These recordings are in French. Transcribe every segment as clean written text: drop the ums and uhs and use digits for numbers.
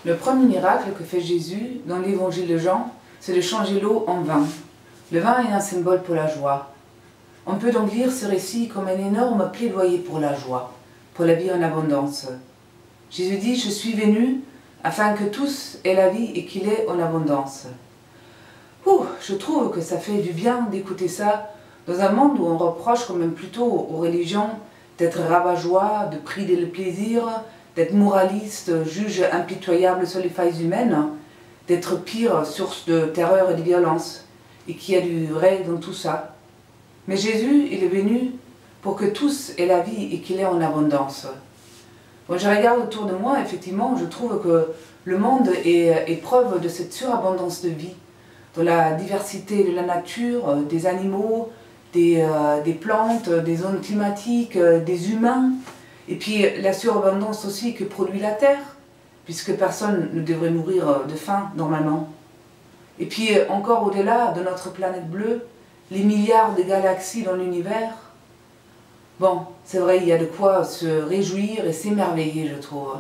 Le premier miracle que fait Jésus dans l'évangile de Jean, c'est de changer l'eau en vin. Le vin est un symbole pour la joie. On peut donc lire ce récit comme un énorme plaidoyer pour la joie, pour la vie en abondance. Jésus dit « Je suis venu afin que tous aient la vie et qu'il ait en abondance ». Je trouve que ça fait du bien d'écouter ça dans un monde où on reproche quand même plutôt aux religions d'être rabat-joie, de priver le plaisir, d'être moraliste, juge impitoyable sur les failles humaines, d'être pire source de terreur et de violence, et qu'il y a du vrai dans tout ça. Mais Jésus, il est venu pour que tous aient la vie et qu'il ait en abondance. Quand je regarde autour de moi, effectivement, je trouve que le monde est preuve de cette surabondance de vie, dans la diversité de la nature, des animaux, des plantes, des zones climatiques, des humains, et puis la surabondance aussi que produit la Terre, puisque personne ne devrait mourir de faim normalement. Et puis encore au-delà de notre planète bleue, les milliards de galaxies dans l'univers. Bon, c'est vrai, il y a de quoi se réjouir et s'émerveiller, je trouve.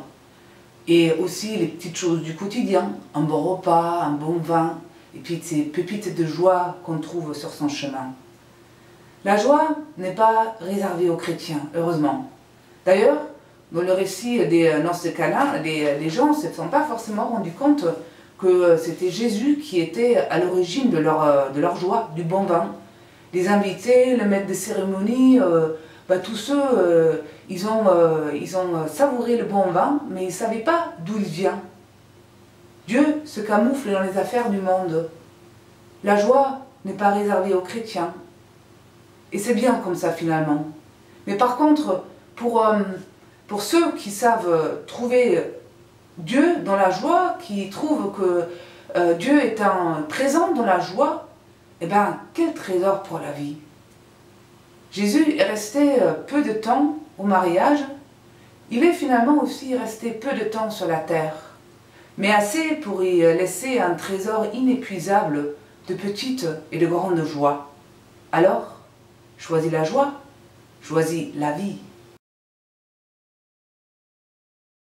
Et aussi les petites choses du quotidien, un bon repas, un bon vin, et puis ces pépites de joie qu'on trouve sur son chemin. La joie n'est pas réservée aux chrétiens, heureusement. D'ailleurs, dans le récit dans ce cas-là, les gens ne se sont pas forcément rendus compte que c'était Jésus qui était à l'origine de leur joie, du bon vin. Les invités, le maître de cérémonie, tous ceux, ils ont savouré le bon vin, mais ils ne savaient pas d'où il vient. Dieu se camoufle dans les affaires du monde. La joie n'est pas réservée aux chrétiens. Et c'est bien comme ça finalement. Mais par contre, pour ceux qui savent trouver Dieu dans la joie, qui trouvent que Dieu est présent dans la joie, eh bien, quel trésor pour la vie. Jésus est resté peu de temps au mariage, il est finalement aussi resté peu de temps sur la terre, mais assez pour y laisser un trésor inépuisable de petites et de grandes joies. Alors, choisis la joie, choisis la vie.